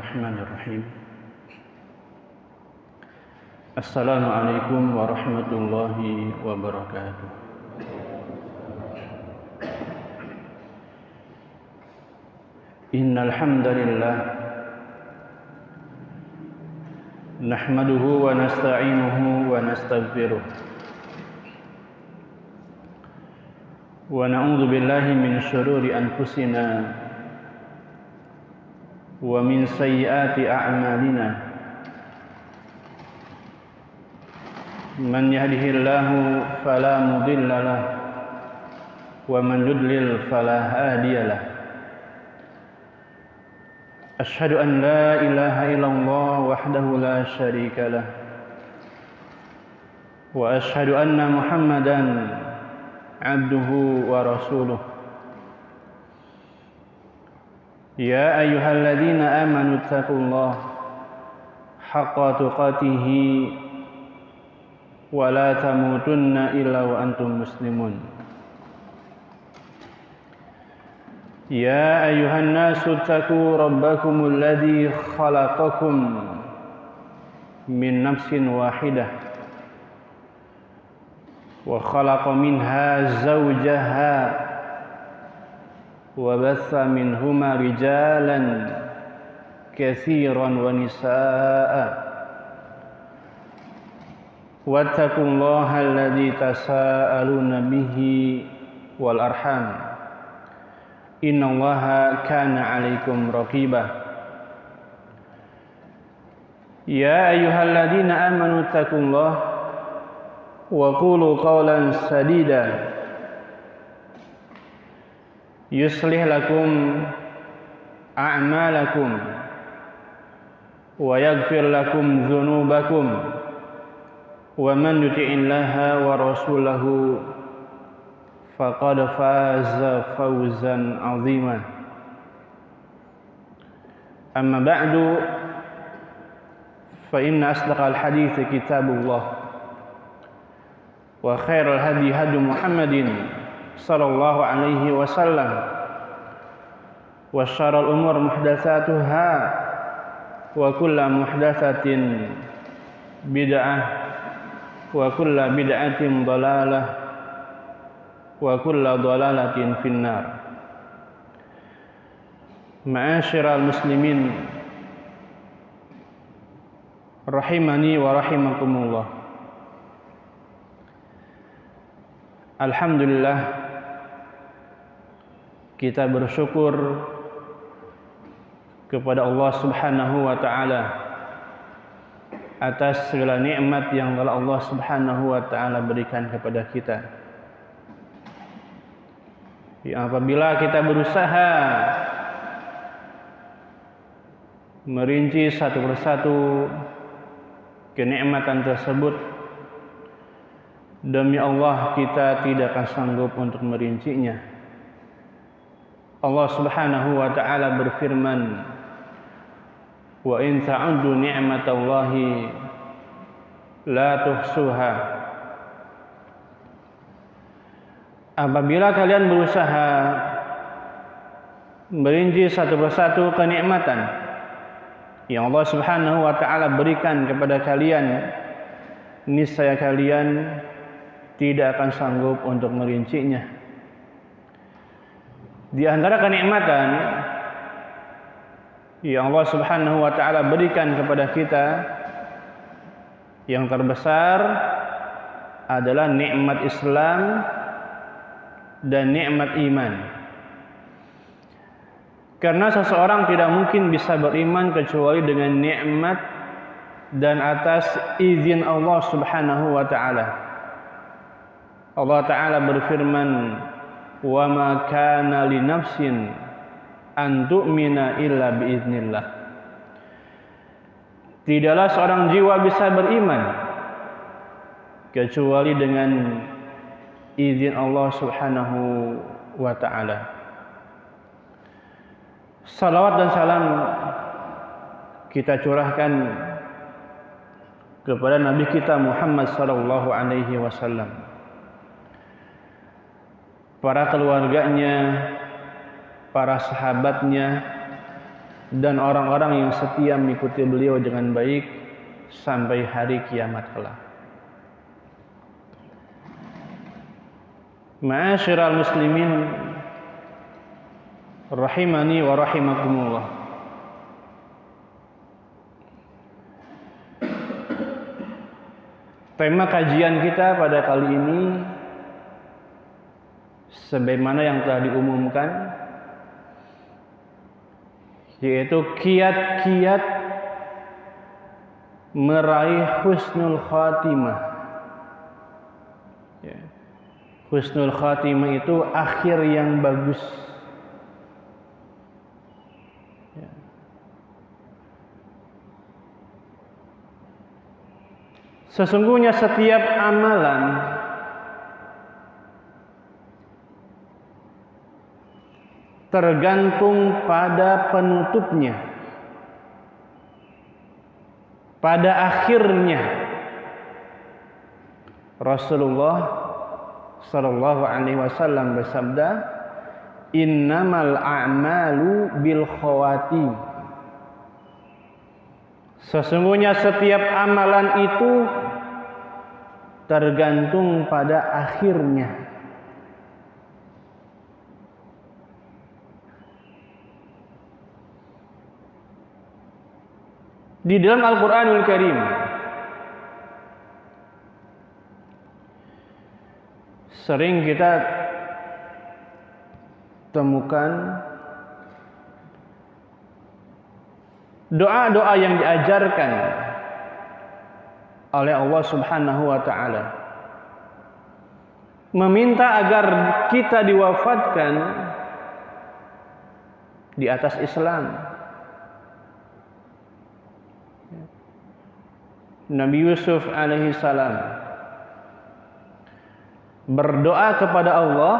Bismillahirrahmanirrahim. Assalamualaikum warahmatullahi wabarakatuh. Innal hamdalillah nahmaduhu wa nasta'inuhu wa nastaghfiruh wa na'udzu billahi min syururi anfusina wa min sayyiati a'malina. Man yahdihillahu fala mudilla lahu wa man yudlil fala hadiya lahu. Asyhadu an la ilaha illallah wahdahu la syarika lahu wa asyhadu anna Muhammadan abduhu wa rasuluh. Ya ayyuhalladzina amanu taqullaha haqqa tuqatih wa la tamutunna illa wa antum muslimun. Ya ayyuhan nasu taqu rabbakumul ladzi khalaqakum min nafsin wahidah wa khalaqa minha zawjaha wa batha minhuma rijalan katsiran wa nisaa'a wattaqullaha alladzi tasaaluna bihi wal arham innallaha kana 'alaikum raqiba. Ya ayyuhalladzina amanu taqullaha wa qulu qawlan sadida yuslih lakum a'malakum wa yaghfir lakum dzunubakum wa man yuti'illaha wa rasulahu faqad faza fawzan 'azima. Amma ba'du, fa inna asdaqal hadithi kitabullah wa khairal hadi hadi Muhammadin sallallahu alaihi wasallam wa syarrul umur muhdatsatuha wa kullu muhdatsatin bid'ah wa kullu bid'atin dhalalah wa kullu dhalalatin finnar. Ma'asyiral muslimin rahimani wa rahimakumullah. Alhamdulillah, kita bersyukur kepada Allah Subhanahu wa taala atas segala nikmat yang telah Allah Subhanahu wa taala berikan kepada kita. Apabila kita berusaha merinci satu persatu kenikmatan tersebut, demi Allah kita tidak akan sanggup untuk merincinya. Allah Subhanahu wa taala berfirman, wa in ta'uddu ni'matallahi la tuhsuha. Apabila kalian berusaha merinci satu persatu kenikmatan yang Allah Subhanahu wa taala berikan kepada kalian, niscaya kalian tidak akan sanggup untuk merincinya. Di antara kenikmatan yang Allah Subhanahu wa taala berikan kepada kita yang terbesar adalah nikmat Islam dan nikmat iman. Karena seseorang tidak mungkin bisa beriman kecuali dengan nikmat dan atas izin Allah Subhanahu wa taala. Allah taala berfirman, wa ma kana li nafsin an tu'mina illa biiznillah. Tidaklah seorang jiwa bisa beriman kecuali dengan izin Allah Subhanahu wa taala. Salawat dan salam kita curahkan kepada Nabi kita Muhammad sallallahu alaihi wasallam, para keluarganya, para sahabatnya, dan orang-orang yang setia mengikuti beliau dengan baik sampai hari kiamat kelak. Ma'asyiral muslimin rahimani wa rahimakumullah. Tema kajian kita pada kali ini sebagaimana yang telah diumumkan, yaitu kiat-kiat meraih husnul khatimah. Ya. Husnul khatimah itu akhir yang bagus. Ya. Sesungguhnya setiap amalan tergantung pada penutupnya, pada akhirnya. Rasulullah sallallahu alaihi wasallam bersabda, "Innamal a'malu bil khawatim." Sesungguhnya setiap amalan itu tergantung pada akhirnya. Di dalam Al-Qur'anul Karim sering kita temukan doa-doa yang diajarkan oleh Allah Subhanahu wa taala, meminta agar kita diwafatkan di atas Islam. Nabi Yusuf alaihi salam berdoa kepada Allah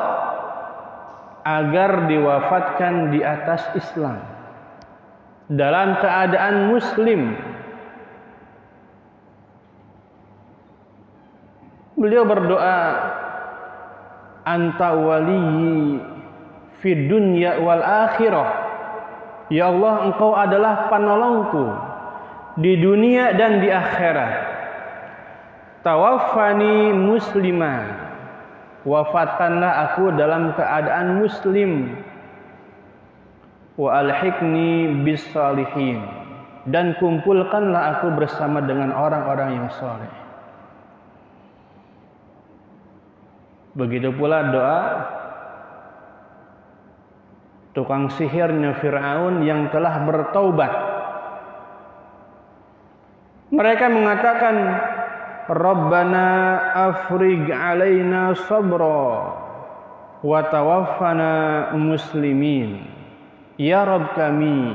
agar diwafatkan di atas Islam dalam keadaan muslim. Beliau berdoa, "Anta waliyyi fid dunya wal akhirah." Ya Allah, Engkau adalah penolongku di dunia dan di akhirat. Tawaffani muslimah, wafatkanlah aku dalam keadaan muslim. Wa alhiqni bis salihin, dan kumpulkanlah aku bersama dengan orang-orang yang saleh. Begitu pula doa tukang sihirnya Fir'aun yang telah bertaubat. Mereka mengatakan, "Rabbana afrigh alaina sabra wa tawaffana muslimin." Ya Rabb kami,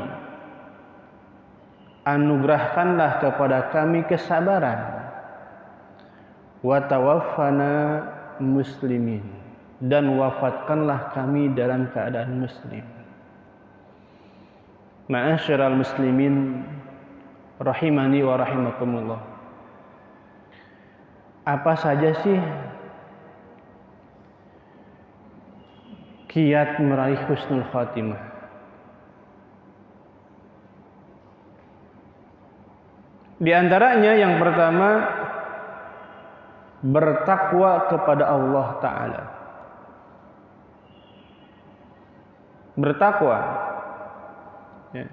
anugerahkanlah kepada kami kesabaran, wa tawaffana muslimin, dan wafatkanlah kami dalam keadaan muslim. Ma'asyiral muslimin rahimani wa rahimakumullah. Apa saja sih kiat meraih husnul khatimah? Di antaranya yang pertama, bertakwa kepada Allah Ta'ala. Bertakwa. Ya.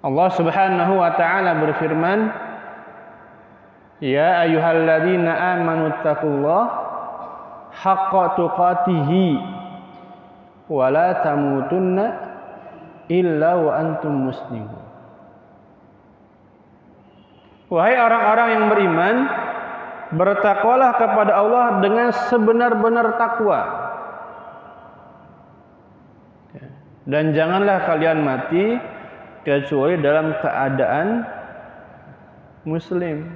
Allah Subhanahu wa Ta'ala berfirman, "Ya ayyuhalladzina amanu taqullaha haqqa tuqatihi wa la tamutunna illa wa antum muslimun." Wahai orang-orang yang beriman, bertakwalah kepada Allah dengan sebenar-benar takwa. Dan janganlah kalian mati kecuali dalam keadaan muslim.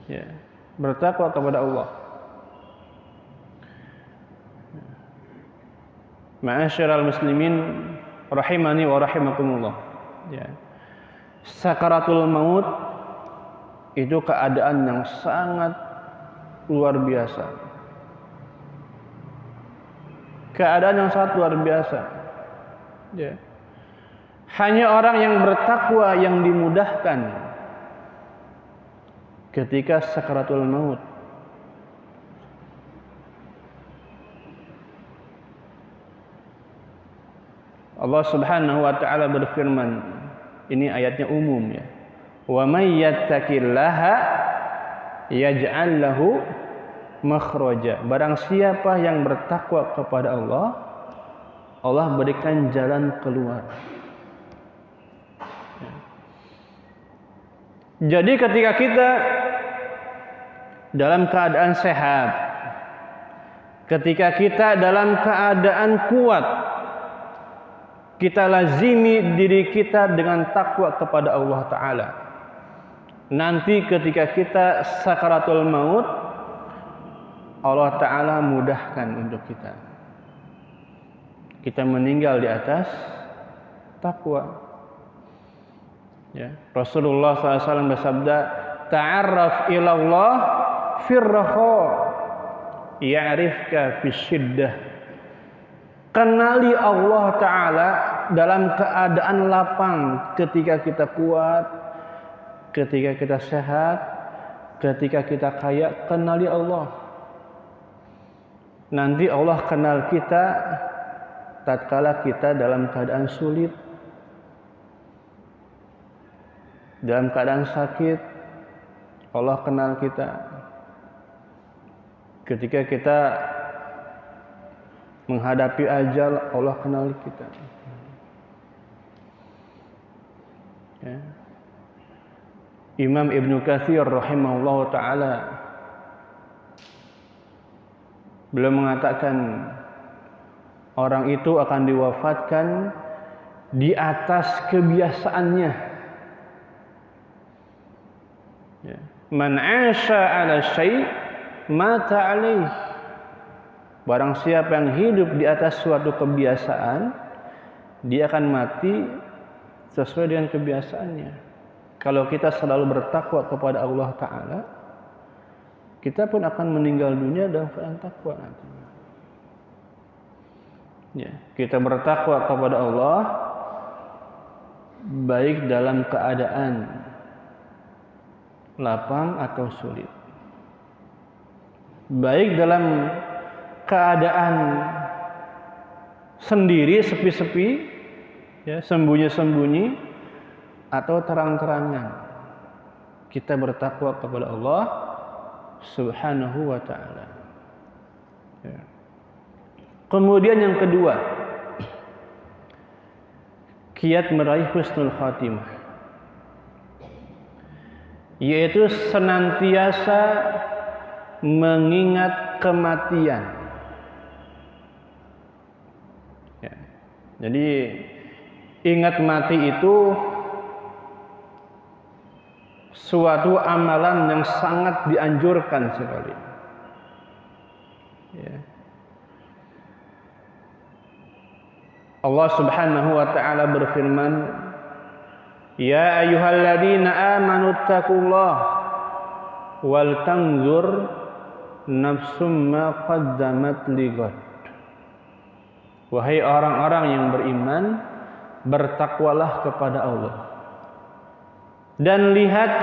Ya, bertakwa kepada Allah. Ma'asyiral muslimin rahimani wa rahimakumullah. Ya. Sakaratul maut itu keadaan yang sangat luar biasa. Keadaan yang sangat luar biasa. Ya. Hanya orang yang bertakwa yang dimudahkan ketika sakaratul maut. Allah Subhanahu wa taala berfirman, ini ayatnya umum ya. Wa may yattaqillaha yaj'al lahu makhraja. Barang siapa yang bertakwa kepada Allah, Allah berikan jalan keluar. Ya. Jadi ketika kita dalam keadaan sehat, ketika kita dalam keadaan kuat, kita lazimi diri kita dengan takwa kepada Allah Ta'ala. Nanti ketika kita sakaratul maut, Allah Ta'ala mudahkan untuk kita. Kita meninggal di atas takwa. Ya. Rasulullah SAW bersabda, ta'arraf ilallah firraha ya'rifka fisyiddah. Kenali Allah Ta'ala dalam keadaan lapang, ketika kita kuat, ketika kita sehat, ketika kita kaya, kenali Allah. Nanti Allah kenal kita tatkala kita dalam keadaan sulit, dalam keadaan sakit, Allah kenal kita. Ketika kita menghadapi ajal, Allah kenal kita. Ya. Imam Ibnu Katsir rahimahullah ta'ala beliau mengatakan, orang itu akan diwafatkan di atas kebiasaannya. Ya. Man 'asha 'ala syai' mata 'alaihi. Barang siapa yang hidup di atas suatu kebiasaan, dia akan mati sesuai dengan kebiasaannya. Kalau kita selalu bertakwa kepada Allah Ta'ala, kita pun akan meninggal dunia dalam keadaan takwa nanti. Ya, kita bertakwa kepada Allah baik dalam keadaan lapang atau sulit, baik dalam keadaan sendiri sepi-sepi, ya, sembunyi-sembunyi, atau terang-terangan. Kita bertakwa kepada Allah Subhanahu wa ta'ala. Ya. Kemudian yang kedua, kiat meraih husnul khatimah, yaitu senantiasa mengingat kematian. Ya. Jadi ingat mati itu suatu amalan yang sangat dianjurkan sekali. Ya. Allah Subhanahu wa ta'ala berfirman, ya ayyuhalladzina amanu taqullaha wal tanzur nafsum ma qaddamat lighad. Wahai orang-orang yang beriman, bertakwalah kepada Allah dan lihat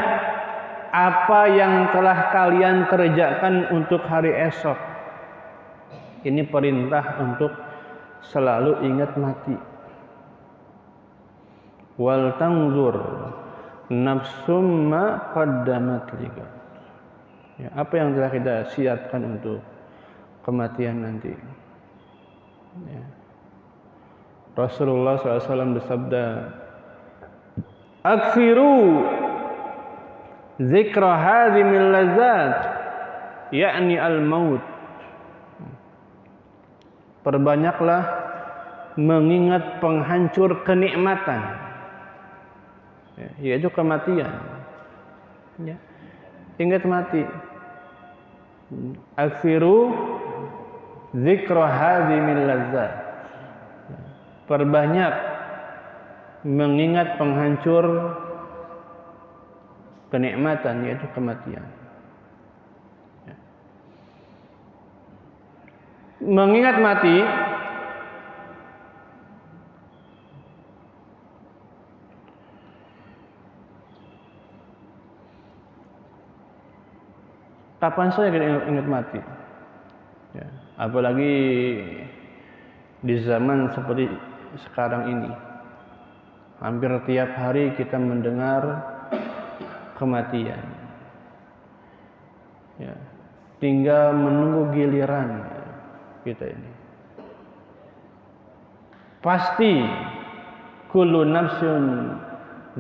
apa yang telah kalian kerjakan untuk hari esok. Ini perintah untuk selalu ingat mati. Wal tanzur nafsum ma qaddamat lighad. Ya, apa yang telah kita siapkan untuk kematian nanti. Ya. Rasulullah SAW bersabda, "Aktsiru dzikra hadhimil ladzat, yakni al-maut." Perbanyaklah mengingat penghancur kenikmatan, ya, yaitu kematian. Ya. Ingat mati. Aktsiru dzikra hadhimil ladzat. Perbanyak mengingat penghancur kenikmatan, yaitu kematian. Ya. Mengingat mati Kapan saja kita ingat mati. Ya, apalagi di zaman seperti sekarang ini. Hampir tiap hari kita mendengar kematian. Ya, tinggal menunggu giliran kita ini. Pasti kullu nafsun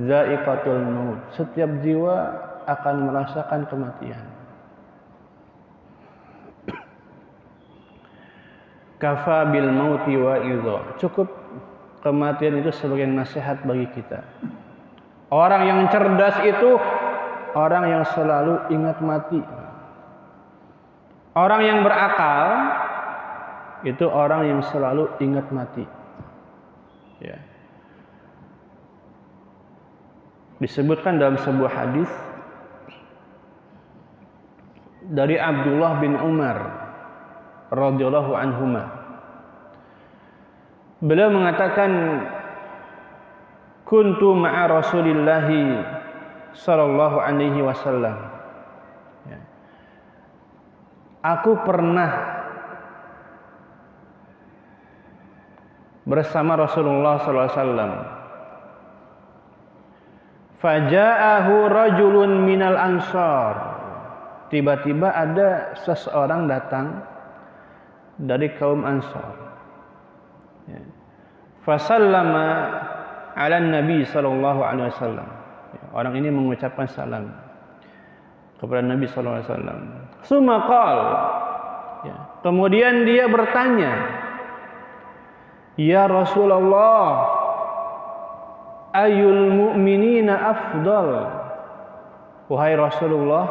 za'iqatul maut. Setiap jiwa akan merasakan kematian. Kafa bil mauti wa idza. Cukup kematian itu sebagai nasihat bagi kita. Orang yang cerdas itu orang yang selalu ingat mati. Orang yang berakal itu orang yang selalu ingat mati. Ya. Disebutkan dalam sebuah hadis dari Abdullah bin Umar radhiyallahu anhuma. Beliau mengatakan, kuntu ma'a Rasulillah sallallahu alaihi wasallam. Ya. Aku pernah bersama Rasulullah sallallahu alaihi wasallam. Faja'ahu rajulun minal ansar. Tiba-tiba ada seseorang datang dari kaum Ansar. Ya. Fasallama ala Nabi sallallahu alaihi wasallam. Orang ini mengucapkan salam kepada Nabi sallallahu alaihi wasallam. Summa qala. Ya. Kemudian dia bertanya, "Ya Rasulullah, ayul mu'minina afdal?" Wahai Rasulullah,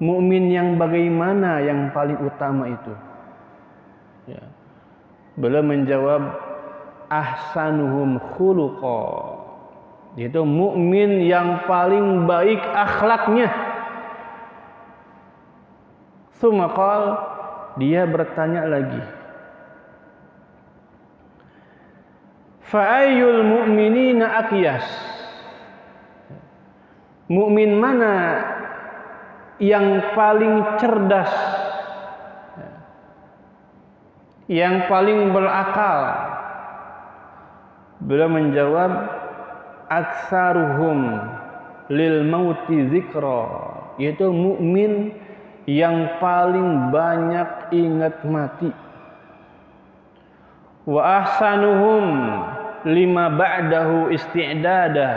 mukmin yang bagaimana yang paling utama itu? Ya. Beliau menjawab, ahsanuhum khuluqa. Itu mukmin yang paling baik akhlaknya. Tsumma qala, dia bertanya lagi, fa ayyul mu'minina aqyas? Mukmin mana yang paling cerdas, yang paling berakal? Beliau menjawab, aktsaruhum lil mauti dzikra, yaitu mukmin yang paling banyak ingat mati. Wa ahsanuhum lima ba'dahu isti'dada,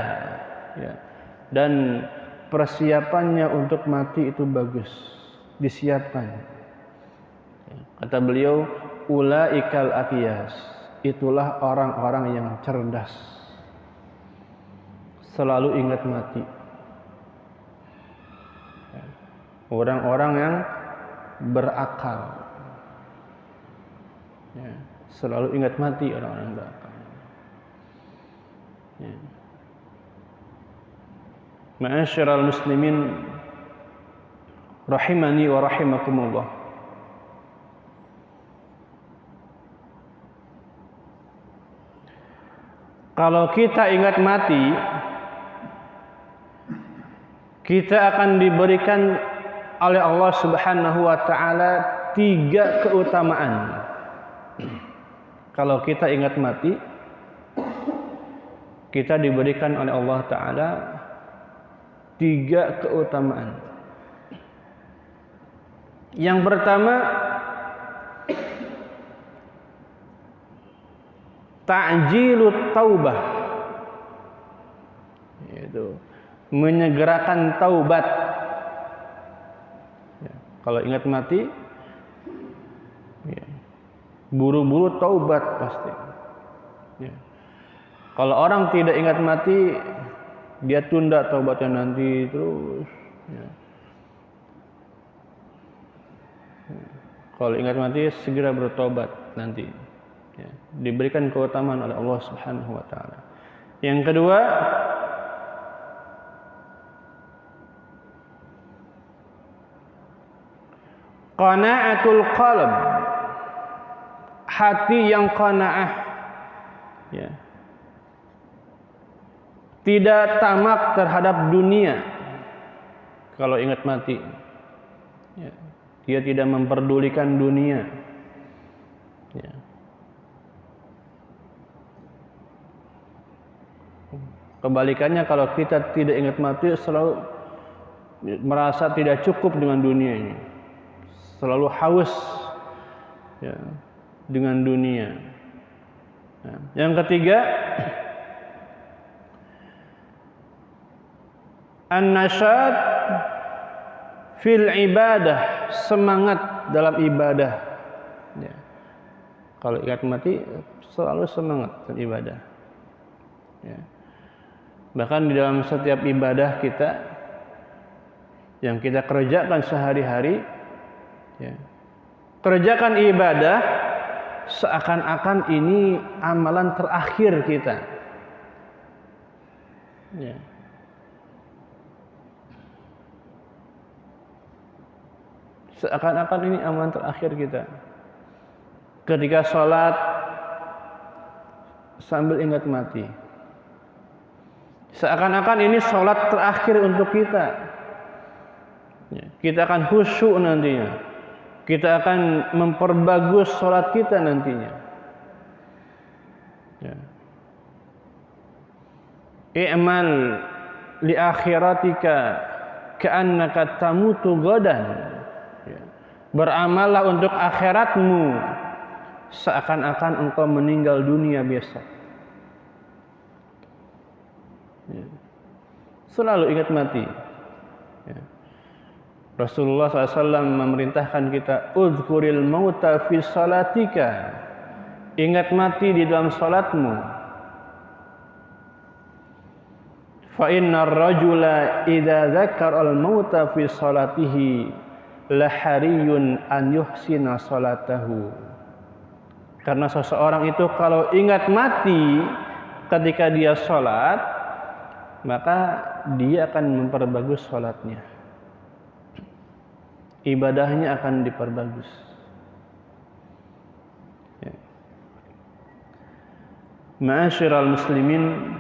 ya. Dan persiapannya untuk mati itu bagus, disiapkan. Kata beliau, ulaikal aqyas, itulah orang-orang yang cerdas, selalu ingat mati. Orang-orang yang berakal, ya, selalu ingat mati orang-orang berakal. Ya. Ma'asyiral muslimin rahimani wa rahimakumullah. Kalau kita ingat mati, kita akan diberikan oleh Allah Subhanahu wa taala 3 keutamaan. Kalau kita ingat mati, kita diberikan oleh Allah taala 3 keutamaan. Yang pertama, ta'jilut taubah, yaitu menyegerakan taubat. Ya, kalau ingat mati, ya, buru-buru taubat pasti. Ya. Kalau orang tidak ingat mati, dia tunda taubatnya nanti terus. Ya. Kalau ingat mati, segera bertobat nanti. Ya. Diberikan keutamaan oleh Allah Subhanahu wa taala. Yang kedua, qana'atul qalb, hati yang qanaah, ya, tidak tamak terhadap dunia kalau ingat mati. Ya. Dia tidak memperdulikan dunia. Ya. Kebalikannya, kalau kita tidak ingat mati, selalu merasa tidak cukup dengan dunia ini, selalu haus ya, dengan dunia. Nah, yang ketiga, an-nasyad fil ibadah, semangat dalam ibadah. Ya. Kalau ingat mati, selalu semangat dalam ibadah. Ya. Bahkan di dalam setiap ibadah kita yang kita kerjakan sehari-hari, ya, kerjakan ibadah seakan-akan ini amalan terakhir kita. Ya. Seakan-akan ini amalan terakhir kita. Ketika sholat sambil ingat mati, seakan-akan ini sholat terakhir untuk kita. Ya, kita akan khusyuk nantinya. Kita akan memperbagus sholat kita nantinya. Ya. I'mal li akhiratika ka'annaka tamutu ghadan. Ya. Beramallah untuk akhiratmu seakan-akan engkau meninggal dunia besok. Ya. Selalu ingat mati. Ya. Rasulullah SAW memerintahkan kita, uzkuril mauta fi salatika, ingat mati di dalam salatmu. Fa innar rajula idza dzakara al mauta fi salatihi la hariyun an yuhsina salatahu. Karena seseorang itu kalau ingat mati ketika dia salat, maka dia akan memperbagus salatnya. Ibadahnya akan diperbagus. Ya. Ma'asyiral muslimin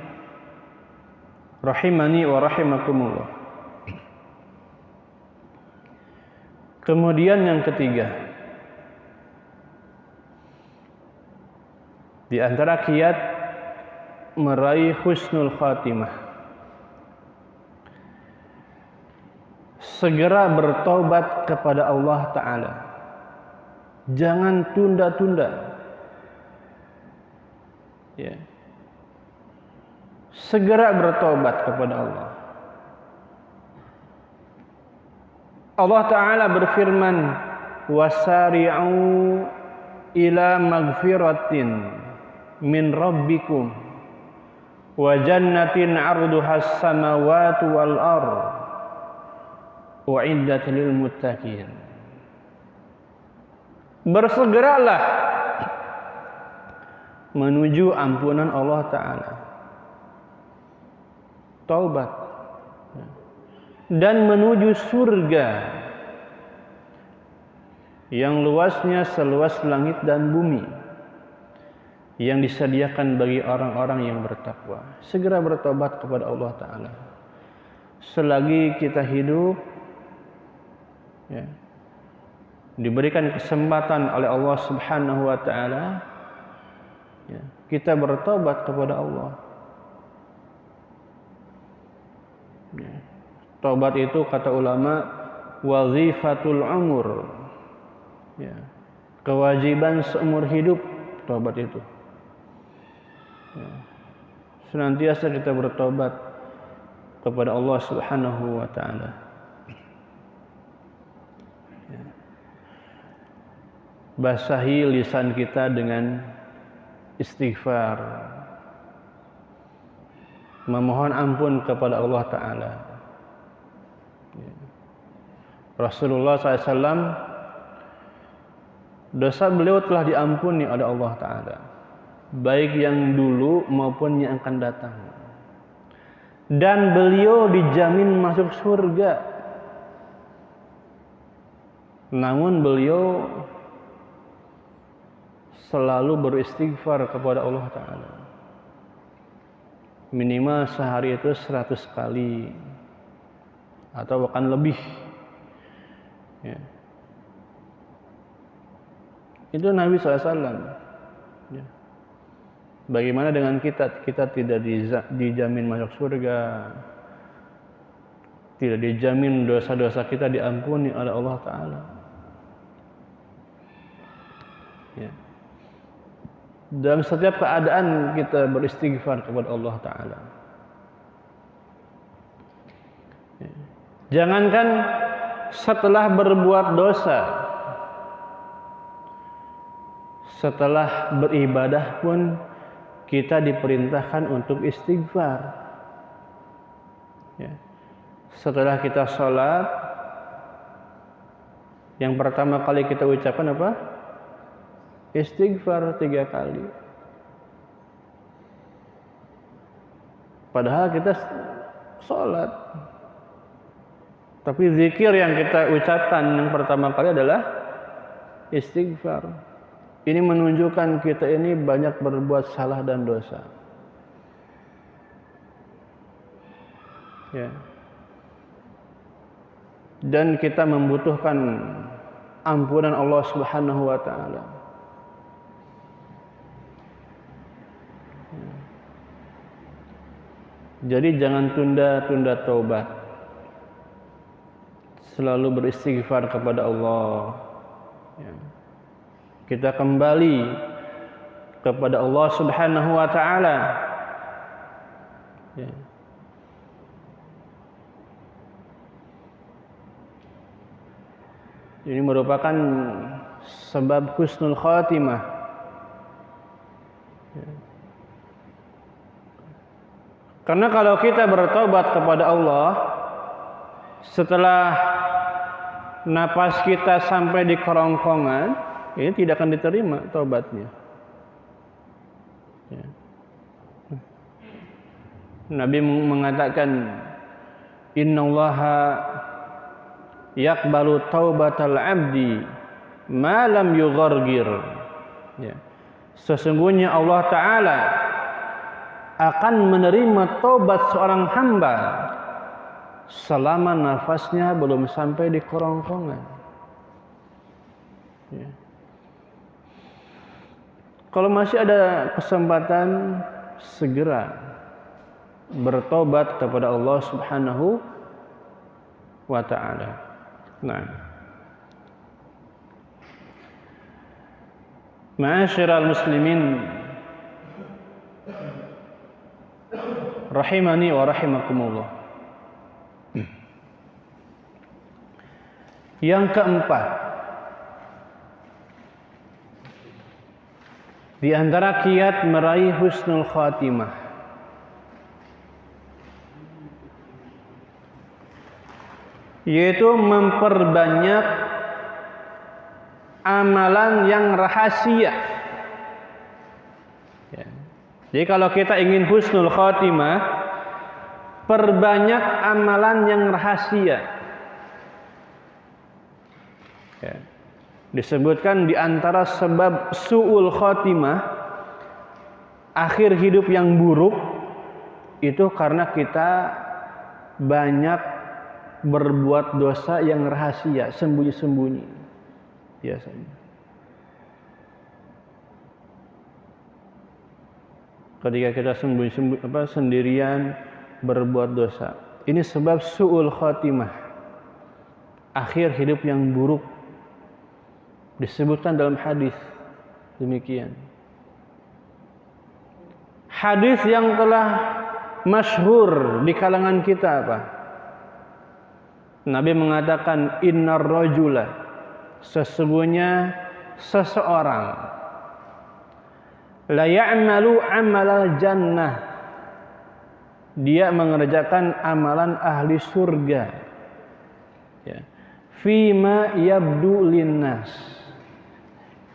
rahimani wa rahimakumullah. Kemudian yang ketiga, di antara kiat meraih husnul khatimah, segera bertobat kepada Allah Ta'ala. Jangan tunda-tunda. Ya. Segera bertobat kepada Allah. Allah Ta'ala berfirman, wasari'u ila magfiratin min rabbikum wa jannatin 'arduhas samawati wal ardh u'iddat lil muttaqin. Bersegeralah menuju ampunan Allah Ta'ala, taubat, dan menuju surga yang luasnya seluas langit dan bumi, yang disediakan bagi orang-orang yang bertakwa. Segera bertobat kepada Allah Ta'ala selagi kita hidup, ya, diberikan kesempatan oleh Allah Subhanahu wa Ta'ala, ya, kita bertobat kepada Allah. Ya. Tobat itu kata ulama wazifatul umur, ya, kewajiban seumur hidup. Tobat itu, ya, senantiasa kita bertobat kepada Allah Subhanahu wa Ta'ala. Ya. Basahi lisan kita dengan istighfar, memohon ampun kepada Allah Ta'ala. Ya. Rasulullah SAW, dosa beliau telah diampuni oleh Allah Ta'ala, baik yang dulu maupun yang akan datang. Dan beliau dijamin masuk surga. Namun beliau selalu beristighfar kepada Allah Ta'ala. Minimal sehari itu 100 kali atau bahkan lebih. Ya. Itu Nabi SAW. Ya. Bagaimana dengan kita? Kita tidak dijamin masuk surga, tidak dijamin dosa-dosa kita diampuni oleh Allah Ta'ala. Ya. Dalam setiap keadaan kita beristighfar kepada Allah Ta'ala. Ya. Jangankan setelah berbuat dosa, setelah beribadah pun kita diperintahkan untuk istighfar. Ya. Setelah kita sholat, yang pertama kali kita ucapkan apa? Istighfar 3 kali. Padahal kita sholat, tapi zikir yang kita ucapkan yang pertama kali adalah istighfar. Ini menunjukkan kita ini banyak berbuat salah dan dosa. Ya. Dan kita membutuhkan ampunan Allah Subhanahu wa Ta'ala. Ya. Jadi jangan tunda-tunda taubat. Selalu beristighfar kepada Allah. Ya. Kita kembali kepada Allah Subhanahu wa Ta'ala. Ya. Ini merupakan sebab husnul khatimah. Ya. Karena kalau kita bertobat kepada Allah setelah napas kita sampai di kerongkongan, ini tidak akan diterima taubatnya. Ya. Nabi mengatakan, Innallaha yaqbalu taubatal abdi ma lam yughargir. Ya. Sesungguhnya Allah Ta'ala akan menerima taubat seorang hamba selama nafasnya belum sampai di kerongkongan. Ya. Kalau masih ada kesempatan, segera bertobat kepada Allah Subhanahu wa Ta'ala. Nah, ma'asyiral muslimin rahimani wa rahimakumullah. Yang keempat, di antara kiat meraih husnul khatimah, yaitu memperbanyak amalan yang rahasia. Ya. Jadi kalau kita ingin husnul khatimah, perbanyak amalan yang rahasia. Ya. Disebutkan di antara sebab su'ul khatimah, akhir hidup yang buruk, itu karena kita banyak berbuat dosa yang rahasia, sembunyi-sembunyi biasanya. Ketika kita sendirian berbuat dosa, ini sebab su'ul khatimah, akhir hidup yang buruk. Disebutkan dalam hadis demikian. Hadis yang telah masyhur di kalangan kita apa? Nabi mengatakan, innar rajula, sesungguhnya seseorang, la ya'malu amalal jannah, dia mengerjakan amalan ahli surga, ya, fima yabdu linnas,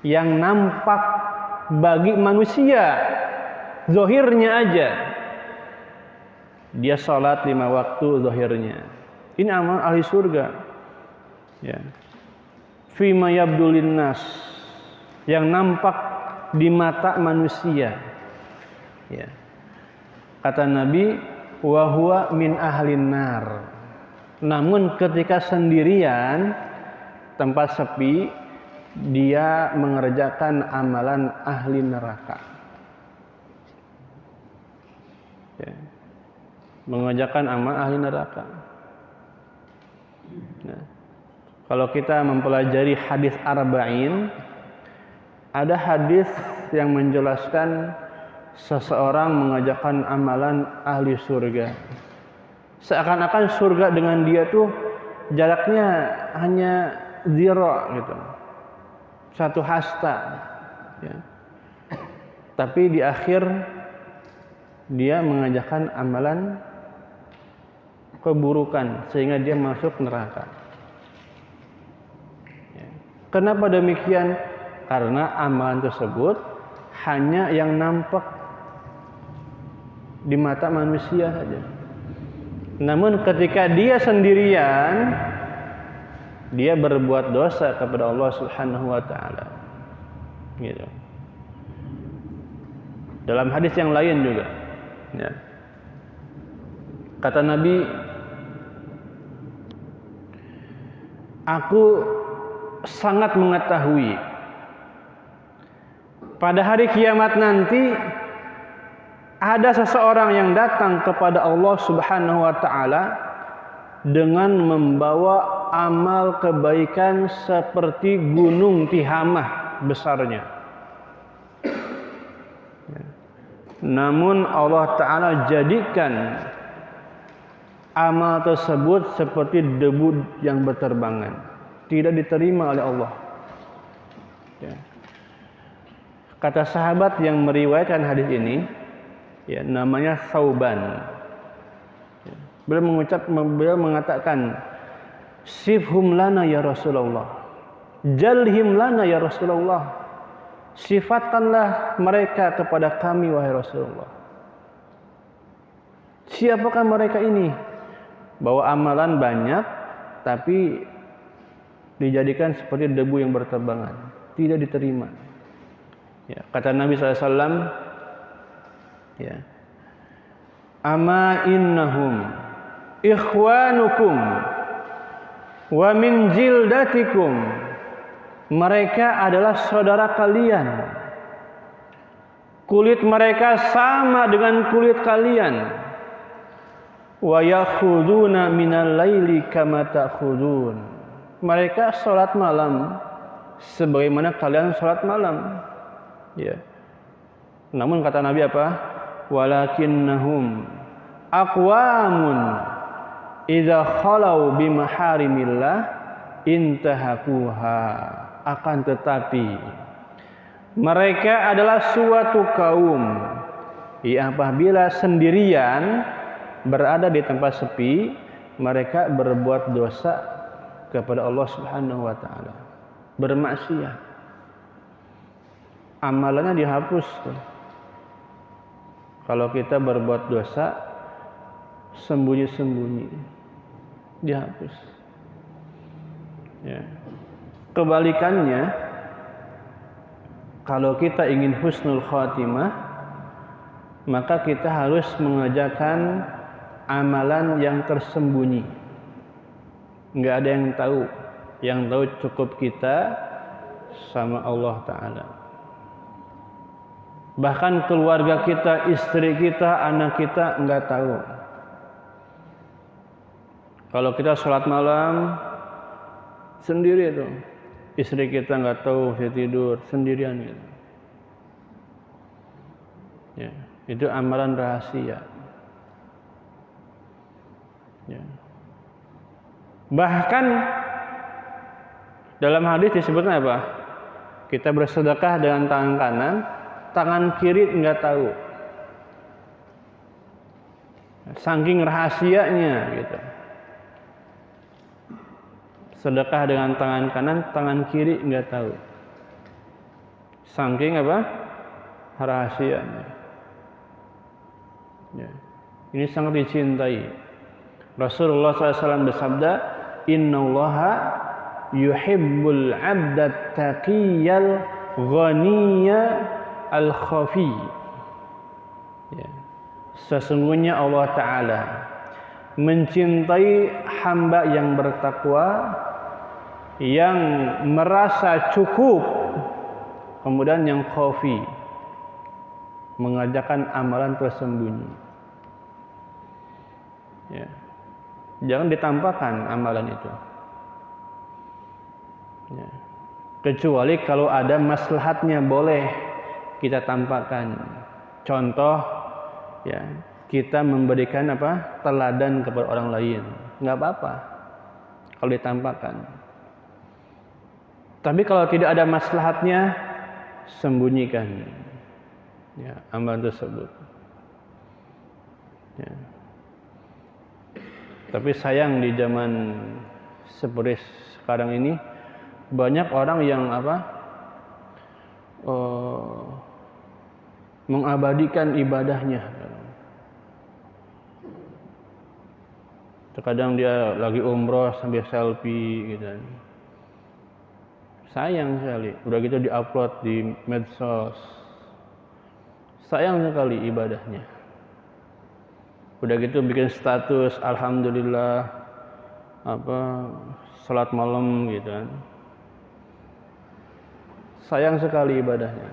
yang nampak bagi manusia, zahirnya aja. Dia salat 5 waktu zahirnya, ini amal ahli surga. Ya. Fima yabdu linnas, yang nampak di mata manusia. Ya. Kata Nabi, wa huwa min ahlin nar. Namun ketika sendirian, tempat sepi, dia mengerjakan amalan ahli neraka. Ya. Mengerjakan amal ahli neraka. Nah, kalau kita mempelajari hadis arba'in, ada hadis yang menjelaskan seseorang mengerjakan amalan ahli surga. Seakan-akan surga dengan dia tuh jaraknya hanya zira gitu, satu hasta, ya. Tapi di akhir dia mengerjakan amalan keburukan sehingga dia masuk neraka. Ya. Kenapa demikian? Karena amalan tersebut hanya yang nampak di mata manusia saja. Namun ketika dia sendirian, dia berbuat dosa kepada Allah Subhanahu wa taala. Gitu. Dalam hadis yang lain juga, ya. Kata Nabi, aku sangat mengetahui pada hari kiamat nanti ada seseorang yang datang kepada Allah Subhanahu wa taala dengan membawa amal kebaikan seperti gunung Tihamah besarnya. Namun Allah taala jadikan amal tersebut seperti debu yang berterbangan, tidak diterima oleh Allah. Ya. Kata sahabat yang meriwayatkan hadis ini, ya, namanya Thauban. Ya. Beliau mengatakan, "Sifhum lana ya Rasulullah, jalhim lana ya Rasulullah." Sifatkanlah mereka kepada kami wahai Rasulullah. Siapakah mereka ini? Bahwa amalan banyak tapi dijadikan seperti debu yang berterbangan, tidak diterima. Ya, kata Nabi SAW, ya, ama innahum ikhwanukum wa min jildatikum. Mereka adalah saudara kalian. Kulit mereka sama dengan kulit kalian. Wa yakhuduna minal laili kama ta'khudun. Mereka salat malam sebagaimana kalian salat malam. Ya. Namun kata Nabi apa? Walakinnahum aqwamun idza khalau bimaharimillah intahakuha. Akan tetapi mereka adalah suatu kaum yang apabila sendirian berada di tempat sepi, mereka berbuat dosa kepada Allah Subhanahu wa taala, bermaksiat, amalannya dihapus tuh. Kalau kita berbuat dosa sembunyi-sembunyi, dihapus. Ya. Kebalikannya, kalau kita ingin husnul khatimah, maka kita harus mengerjakan amalan yang tersembunyi. Nggak ada yang tahu. Yang tahu cukup kita sama Allah Ta'ala. Bahkan keluarga kita, istri kita, anak kita nggak tahu. Kalau kita sholat malam sendiri itu, istri kita nggak tahu, saya tidur sendirian gitu. Ya, itu amalan rahasia. Ya. Bahkan dalam hadis disebutkan apa? Kita bersedekah dengan tangan kanan, tangan kiri nggak tahu. Saking rahasianya gitu. Sedekah dengan tangan kanan, tangan kiri nggak tahu. Saking apa? Rahasianya. Ya. Ini sangat dicintai. Rasulullah SAW bersabda, Innallaha yuhibbul abdat taqiyal ghaniyya al-khafi. Ya. Sesungguhnya Allah Ta'ala mencintai hamba yang bertakwa yang merasa cukup, kemudian yang khafi, mengerjakan amalan tersembunyi. Ya. Jangan ditampakkan amalan itu. Ya. Kecuali kalau ada maslahatnya boleh kita tampakkan. Contoh, ya, kita memberikan teladan kepada orang lain, nggak apa-apa kalau ditampakkan. Tapi kalau tidak ada maslahatnya, sembunyikan, ya, amalan tersebut. Ya. Tapi sayang di zaman seperti sekarang ini banyak orang yang mengabadikan ibadahnya. Terkadang dia lagi umroh sambil selfie gitu. Sayang sekali. Udah gitu diupload di medsos. Sayang sekali ibadahnya. Udah gitu bikin status alhamdulillah salat malam gitu kan. Sayang sekali ibadahnya.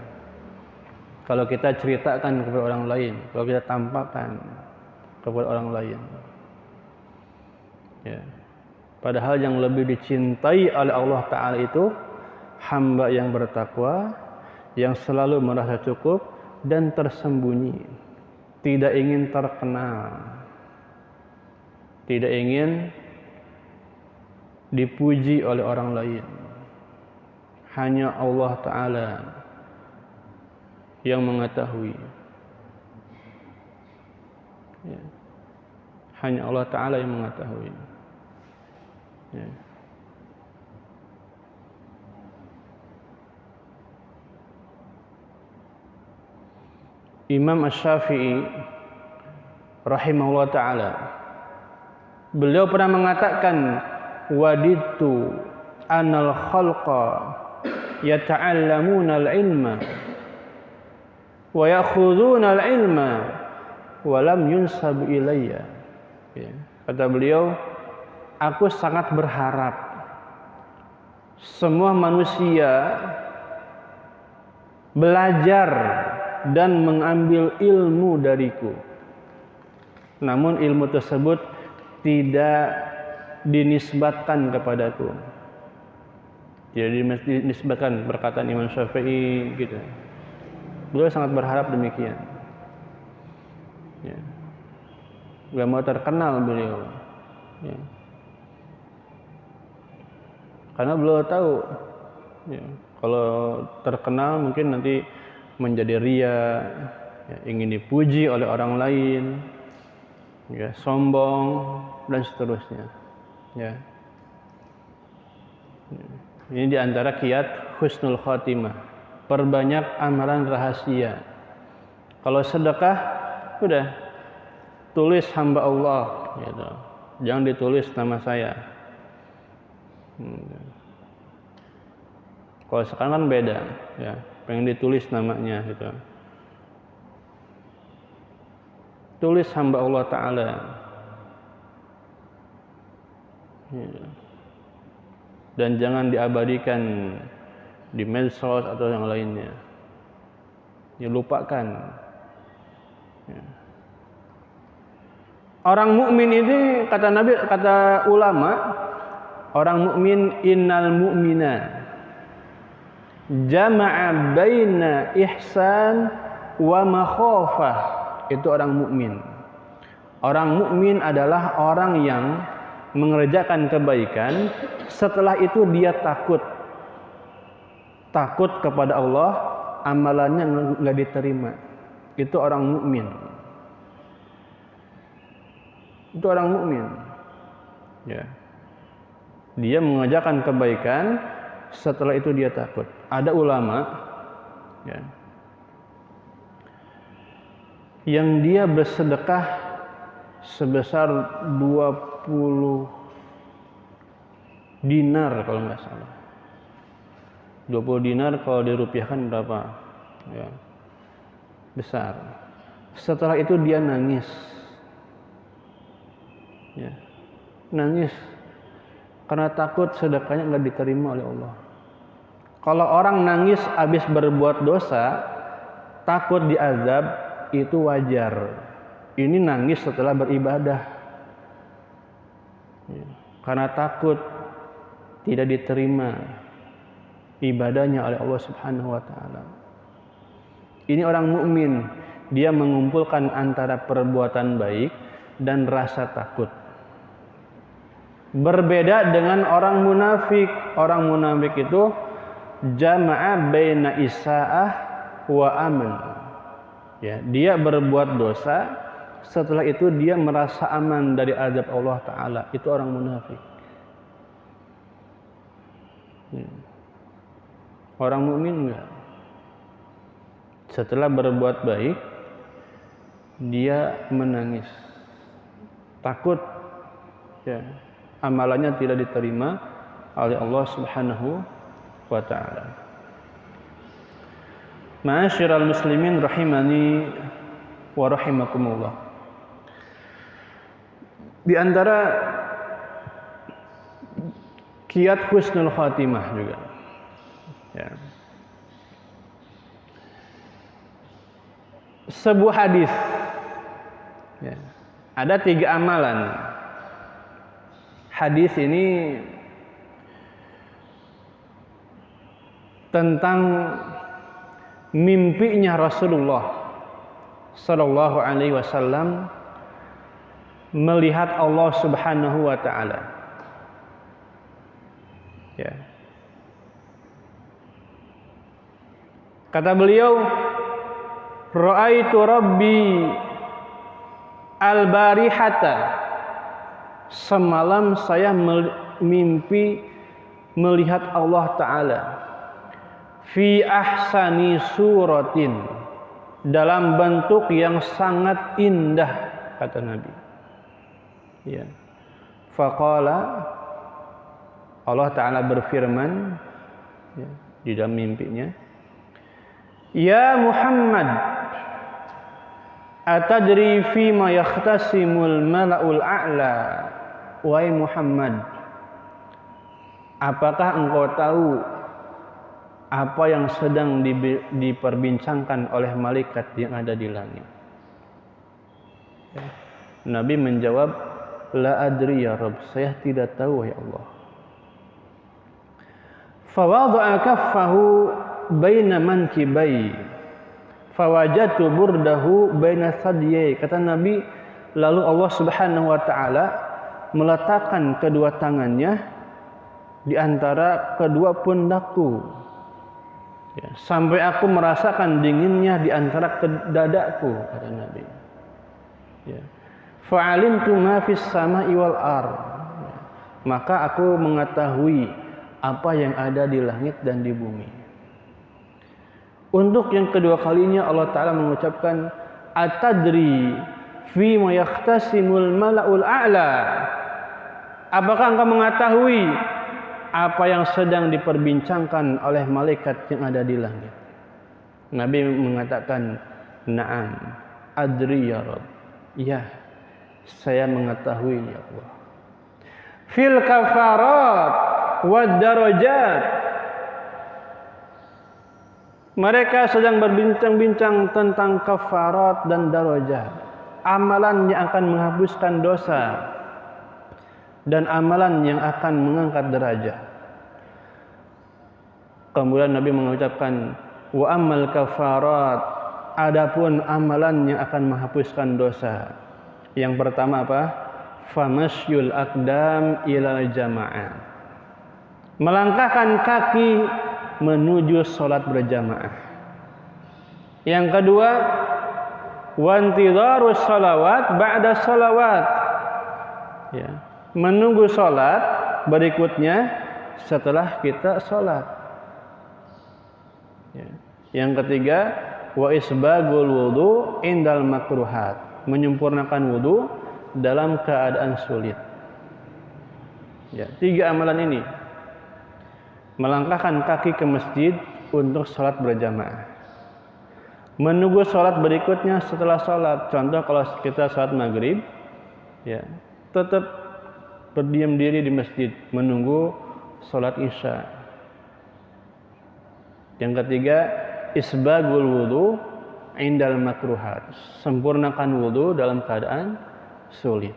Kalau kita ceritakan kepada orang lain, kalau kita tampakkan kepada orang lain. Ya. Padahal yang lebih dicintai oleh Allah Ta'ala itu hamba yang bertakwa, yang selalu merasa cukup dan tersembunyi, tidak ingin terkenal, tidak ingin dipuji oleh orang lain. Hanya Allah Ta'ala yang mengetahui. Ya. Hanya Allah Ta'ala yang mengetahui. Ya. Imam Asy-Syafi'i rahimahullah ta'ala, beliau pernah mengatakan, wadidtu anal khalqa yata'allamuna al-ilma wa ya'khuduna al-ilma wa lam yunsab ilayya. Ya. Kata beliau, aku sangat berharap semua manusia belajar dan mengambil ilmu dariku, namun ilmu tersebut tidak dinisbatkan kepadaku, tidak dinisbatkan, perkataan Imam Syafi'i gitu. Beliau sangat berharap demikian. Ya. Gak mau terkenal beliau. Ya. Karena beliau tahu, ya, kalau terkenal mungkin nanti menjadi ria, ya, ingin dipuji oleh orang lain, ya, sombong dan seterusnya. Ya. Ini diantara kiat husnul khotimah, perbanyak amalan rahasia. Kalau sedekah, udah tulis hamba Allah, gitu. Jangan ditulis nama saya. Kalau sekarang kan beda, ya, pengen ditulis namanya gitu. Tulis hamba Allah Ta'ala. Ya. Dan jangan diabadikan di medsos atau yang lainnya. Ya, lupakan. Ya. Orang mukmin ini, kata Nabi, kata ulama, orang mukmin, innal mu'mina jama'a baina ihsan wa makhafah. Itu orang mukmin. Orang mukmin adalah orang yang mengerjakan kebaikan, setelah itu dia takut kepada Allah, amalannya nggak diterima. Itu orang mukmin. Itu orang mukmin. Ya. Dia mengerjakan kebaikan, setelah itu dia takut. Ada ulama, ya, yang dia bersedekah sebesar 20 dinar kalau nggak salah. 20 dinar kalau dirupiahkan berapa? Ya, besar. Setelah itu dia nangis. Ya, nangis. karena takut sedekahnya nggak diterima oleh Allah. Kalau orang nangis habis berbuat dosa, takut diazab, itu wajar. Ini nangis setelah beribadah, karena takut tidak diterima ibadahnya oleh Allah Subhanahu wa taala. Ini orang mukmin, dia mengumpulkan antara perbuatan baik dan rasa takut. Berbeda dengan orang munafik. Orang munafik itu jama'a baina isa'ah wa aman. Ya, dia berbuat dosa, setelah itu dia merasa aman dari azab Allah taala. Itu orang munafik. Orang mukmin enggak. Setelah berbuat baik, dia menangis, takut ya, amalannya tidak diterima oleh Allah Subhanahu wa taala. Ma'asyiral muslimin rahimani wa rahimakumullah. Di antara kiat husnul khatimah juga ya, sebuah hadis ya, ada 3 amalan. Hadis ini tentang mimpinya Rasulullah sallallahu alaihi wasallam melihat Allah Subhanahu wa taala. Ya. Kata beliau, ra'aitu rabbi al-barihata. Semalam saya mimpi melihat Allah taala fi ahsani suratin, dalam bentuk yang sangat indah, kata Nabi. Ya. Faqala, Allah taala berfirman ya, di dalam mimpinya, ya Muhammad, atadri fima yakhtasimul mala'ul a'la. Wahai Muhammad, apakah engkau tahu apa yang sedang diperbincangkan oleh malaikat yang ada di langit? Nabi menjawab, la adri ya Rabb, saya tidak tahu wahai Allah. Fawadha'a kaffahu baina mankibai fawajatu burdahu baina sadyai. Kata Nabi, lalu Allah Subhanahu wa taala meletakkan kedua tangannya di antara kedua pundakku ya, sampai aku merasakan dinginnya di antara dadaku, kata Nabi. Ya. Fa'alimtu ma fis sama'i wal ardh. Ya. Maka aku mengetahui apa yang ada di langit dan di bumi. Untuk yang kedua kalinya Allah Ta'ala mengucapkan, atadri fima yakhtasimul mala'ul a'la. Apakah engkau mengetahui apa yang sedang diperbincangkan oleh malaikat yang ada di langit? Nabi mengatakan, na'am, adri ya Rabb. Ya, saya mengetahui ya Allah. Fil kafarat wad darajat. Mereka sedang berbincang-bincang tentang kafarat dan darajat, amalan yang akan menghapuskan dosa dan amalan yang akan mengangkat derajat. Kemudian Nabi mengucapkan, wa ammal kafarat, adapun amalan yang akan menghapuskan dosa. Yang pertama apa? Famasyul aqdam ila jamaah. Melangkahkan kaki menuju salat berjamaah. Yang kedua, wantidharus salawat ba'da salawat. Ya, menunggu salat berikutnya setelah kita salat. Ya. Yang ketiga, wa isbagul wudu indal makruhat. Menyempurnakan wudu dalam keadaan sulit. Ya, 3 amalan ini. Melangkahkan kaki ke masjid untuk sholat berjamaah. Menunggu sholat berikutnya setelah sholat. Contoh kalau kita sholat maghrib, ya, tetap berdiam diri di masjid menunggu sholat isya. Yang ketiga, isbagul wudu indal makruhat, sempurnakan wudu dalam keadaan sulit.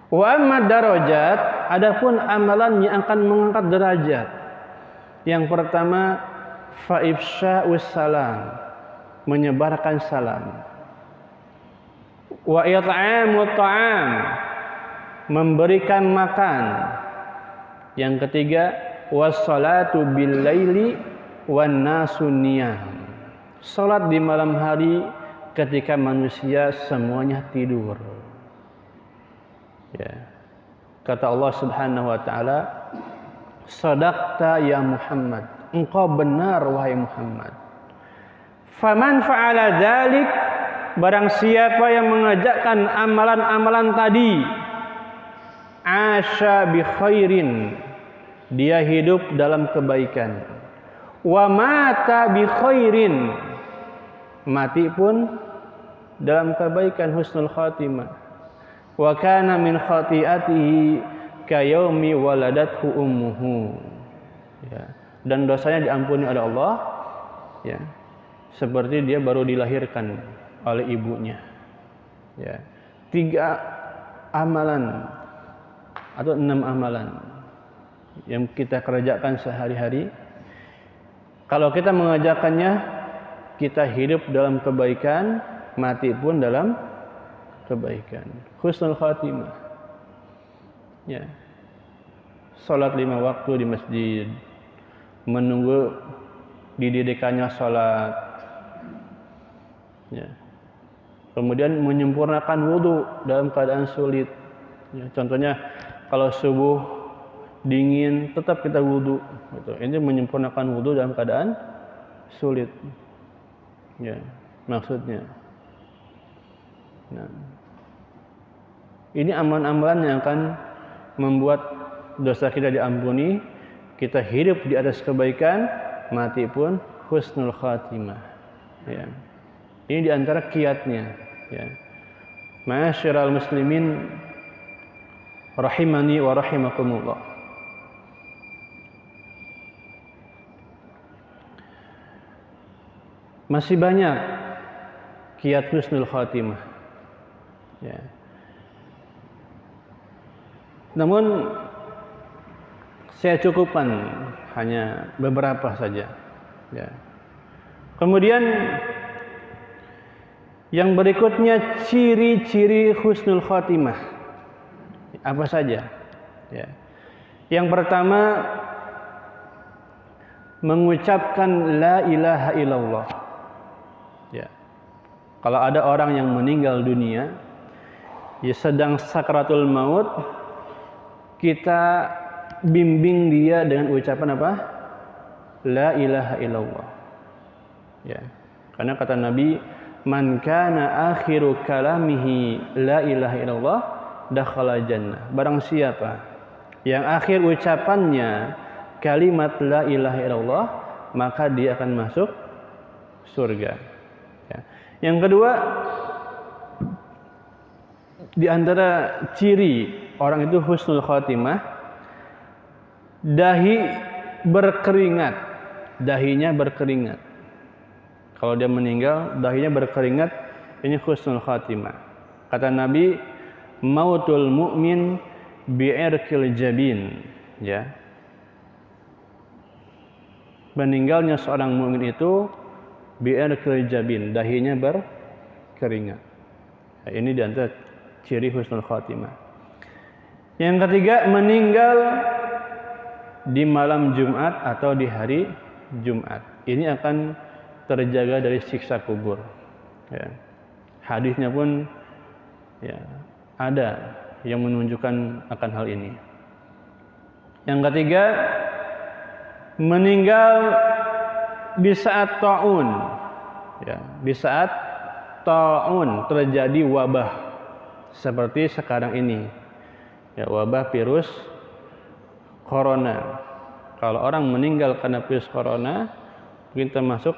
Wa amma darajat, adapun amalan yang akan mengangkat derajat. Yang pertama, fa ifsya'us salam, menyebarkan salam. Wa it'amut ta'am, memberikan makan. Yang ketiga, wassalatu bil laili wan nasu niyam, salat di malam hari ketika manusia semuanya tidur. Ya. Kata Allah Subhanahu wa taala, "Shadaqta ya Muhammad." Engkau benar wahai Muhammad. Faman fa'ala dzalik, barang siapa yang mengerjakan amalan-amalan tadi, asya bi khairin, dia hidup dalam kebaikan. Wa mata bi khairin, mati pun dalam kebaikan, husnul khatimah. Wa kana min khati'atihi kayaumi waladathu ummuhu. Ya. Dan dosanya diampuni oleh Allah, ya, seperti dia baru dilahirkan oleh ibunya. Ya. 3 amalan atau 6 amalan yang kita kerjakan sehari-hari. Kalau kita mengerjakannya, kita hidup dalam kebaikan, mati pun dalam kebaikan, husnul khatimah. Ya. Salat 5 waktu di masjid, menunggu didirikannya salat. Ya. Kemudian menyempurnakan wudu dalam keadaan sulit. Ya. Contohnya kalau subuh dingin tetap kita wudu. Gitu. Ini menyempurnakan wudu dalam keadaan sulit. Ya, maksudnya. Nah, ini amalan-amalan yang akan membuat dosa kita diampuni, kita hidup di atas kebaikan, mati pun husnul khatimah. Ya. Ini diantara kiatnya. Ya. Ma'asyiral muslimin rahimani wa rahimakumullah. Masih banyak kiat husnul khatimah. Ya. Namun saya cukupkan hanya beberapa saja. Ya. Kemudian yang berikutnya, ciri-ciri husnul khatimah apa saja? Ya. Yang pertama, mengucapkan la ilaha illallah. Ya. Kalau ada orang yang meninggal dunia, ya sedang sakratul maut, kita bimbing dia dengan ucapan apa? La ilaha illallah. Ya. Karena kata Nabi, man kana akhiru kalamihi la ilaha illallah dakhala jannah. Barang siapa yang akhir ucapannya kalimat la ilaha illallah, maka dia akan masuk surga. Ya. Yang kedua, di antara ciri orang itu husnul khatimah, dahi berkeringat, dahinya berkeringat. Kalau dia meninggal, dahinya berkeringat, ini husnul khatimah. Kata Nabi, mautul mu'min bi'irqil jabin. Ya. Meninggalnya seorang mukmin itu bi'irqil jabin, dahinya berkeringat. Ya, ini di antara ciri husnul khatimah. Yang ketiga, meninggal di malam Jumat atau di hari Jumat. Ini akan terjaga dari siksa kubur. Ya. Hadisnya pun ya, ada yang menunjukkan akan hal ini. Yang ketiga, meninggal di saat ta'un. Ya, di saat ta'un terjadi wabah seperti sekarang ini. Ya, wabah virus corona. Kalau orang meninggal karena virus corona, kita masuk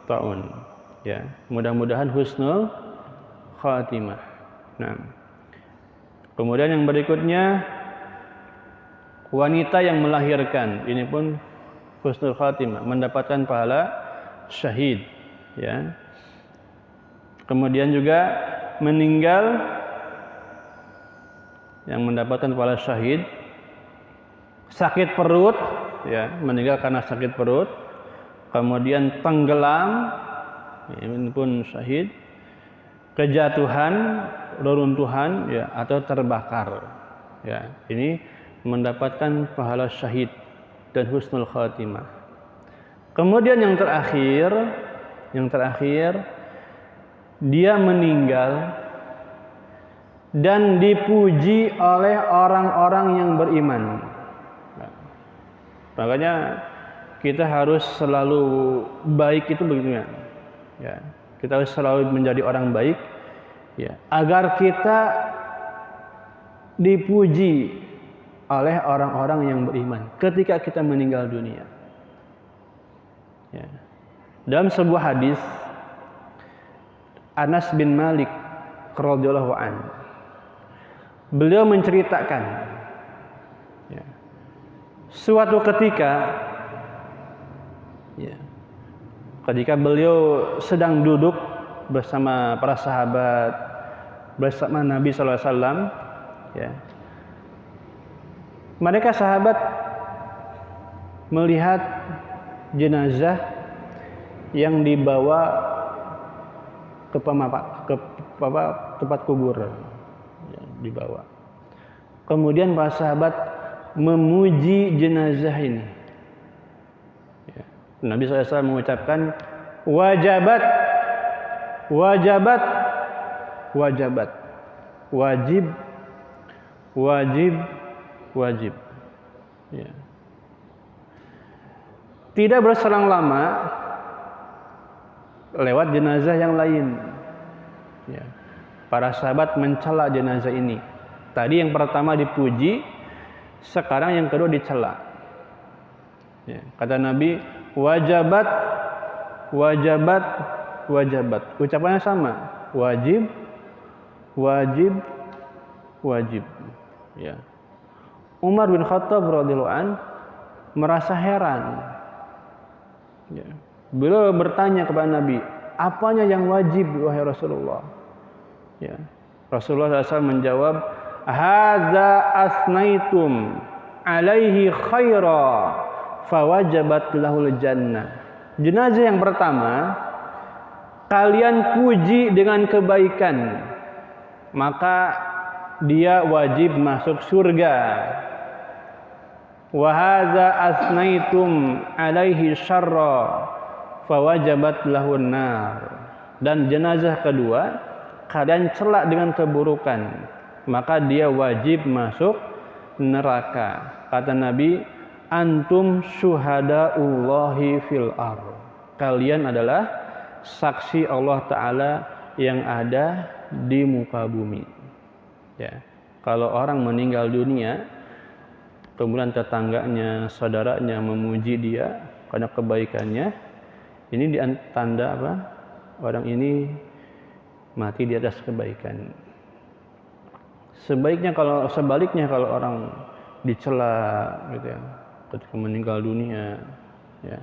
ta'un. Ya, mudah-mudahan husnul khatimah. Nah, Kemudian yang berikutnya wanita yang melahirkan, ini pun husnul khatimah, mendapatkan pahala syahid, ya. Kemudian juga meninggal yang mendapatkan pahala syahid, sakit perut, ya, meninggal karena sakit perut, kemudian tenggelam, ini pun syahid, kejatuhan, reruntuhan, ya, atau terbakar, ya, ini mendapatkan pahala syahid dan husnul khatimah. Kemudian yang terakhir dia meninggal dan dipuji oleh orang-orang yang beriman. Nah, makanya kita harus selalu baik, itu begitu ya. Kita harus selalu menjadi orang baik, ya, agar kita dipuji oleh orang-orang yang beriman ketika kita meninggal dunia. Ya. Dalam sebuah hadis, Anas bin Malik radhiyallahu anhu, beliau menceritakan, ya, suatu ketika, ya, ketika beliau sedang duduk bersama para sahabat, bersama Nabi sallallahu alaihi wasallam, ya, mereka sahabat melihat jenazah yang dibawa ke tempat kubur, ya, dibawa. Kemudian para sahabat memuji jenazah ini. Ya. Nabi SAW mengucapkan wajabat, wajabat, wajabat, wajib, wajib, wajib. Ya. Tidak berselang lama lewat jenazah yang lain, ya. Para sahabat mencela jenazah ini. Tadi yang pertama dipuji, sekarang yang kedua dicela, ya. Kata Nabi, wajabat, wajabat, wajabat. Ucapannya sama, wajib, wajib, wajib, ya. Umar bin Khattab radhiyallahu an merasa heran, ya. Beliau bertanya kepada Nabi, apanya yang wajib wahai Rasulullah? Ya. Rasulullah SAW menjawab, hadza asnaitum alaihi khaira fawajabat lahul jannah. Jenazah yang pertama kalian puji dengan kebaikan, maka dia wajib masuk surga. Wa hadza asnaitum alaihi syarra fawajabat lahun nar. Dan jenazah kedua kalian celak dengan keburukan, maka dia wajib masuk neraka. Kata Nabi, antum syuhadaullahi fil ardh. Kalian adalah saksi Allah Ta'ala yang ada di muka bumi, ya. Kalau orang meninggal dunia, kemudian tetangganya, saudaranya memuji dia karena kebaikannya, ini tanda apa? Orang ini mati di atas kebaikan. Sebaliknya kalau orang dicela, gitu ya, ketika meninggal dunia, ya,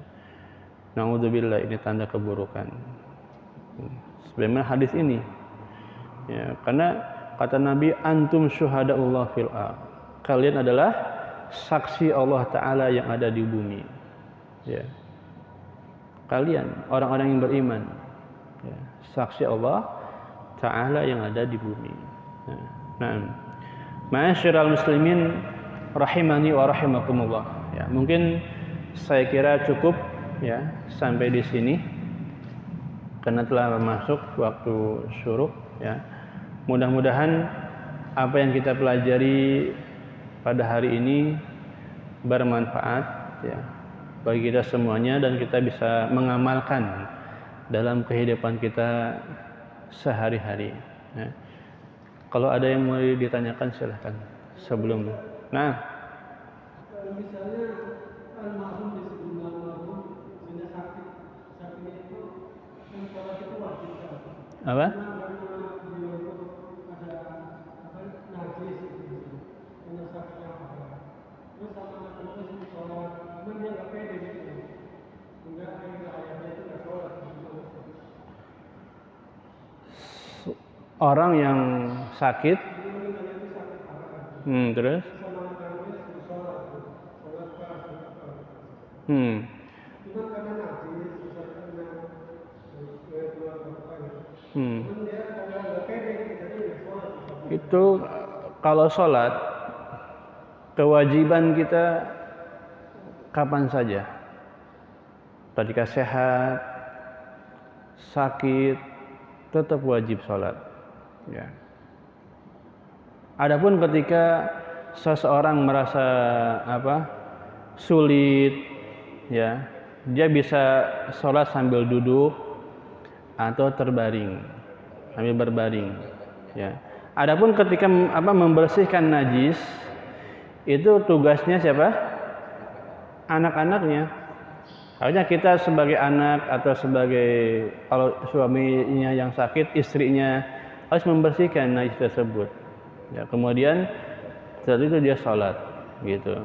naudzubillah, ini tanda keburukan. Sebagaimana hadis ini, ya, karena kata Nabi, antum syuhadaullah fil ardh. Kalian adalah saksi Allah Ta'ala yang ada di bumi, ya. Kalian orang-orang yang beriman, ya, saksi Allah Ta'ala yang ada di bumi. Nah, ma'asyiral muslimin rahimani wa rahimakumullah, ya, mungkin saya kira cukup, ya, sampai di sini karena telah masuk waktu syuruk, ya. Mudah-mudahan apa yang kita pelajari pada hari ini bermanfaat, ya, bagi kita semuanya, dan kita bisa mengamalkan dalam kehidupan kita sehari-hari, ya. Kalau ada yang mau ditanyakan silahkan sebelum. Nah, misalnya almarhum disebut almarhum sudah sakitnya itu kan sholat itu wajib kan? apa? Karena beliau itu ada najis orang yang sakit, terus, itu kalau sholat kewajiban kita kapan saja, ketika sehat, sakit, tetap wajib sholat. Ya. Adapun ketika seseorang merasa sulit, ya, dia bisa sholat sambil duduk atau terbaring, sambil berbaring. Ya. Adapun ketika membersihkan najis, itu tugasnya siapa? Anak-anaknya. Harusnya kita sebagai anak atau sebagai kalau suaminya yang sakit, istrinya harus membersihkan najis tersebut. Ya, kemudian setelah itu dia sholat, gitu.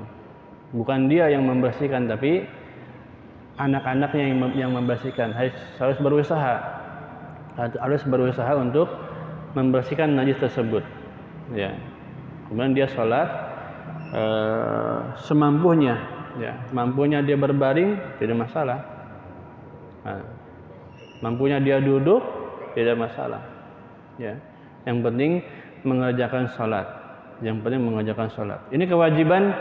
Bukan dia yang membersihkan, tapi anak-anaknya yang membersihkan. Harus berusaha untuk membersihkan najis tersebut. Ya. Kemudian dia sholat semampunya. Ya, mampunya dia berbaring tidak masalah. Nah, mampunya dia duduk tidak masalah. Ya, yang penting mengerjakan sholat. Yang penting mengerjakan sholat. Ini kewajiban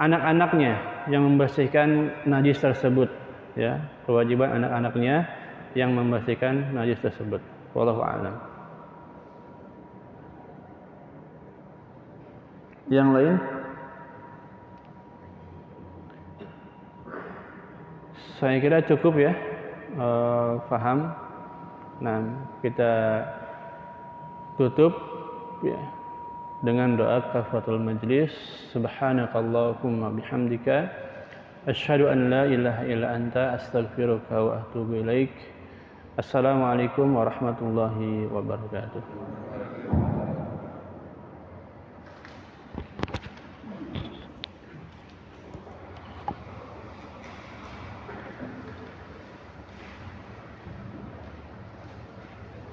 anak-anaknya yang membersihkan najis tersebut. Ya, kewajiban anak-anaknya yang membersihkan najis tersebut. Wallahu a'lam. Yang lain? Saya kira cukup ya, paham. Nah, kita tutup ya dengan doa kafaratul majlis. Subhanakallahumma bihamdika asyhadu an la ilaha illa anta astaghfiruka wa atubu ilaik. Assalamualaikum warahmatullahi wabarakatuh.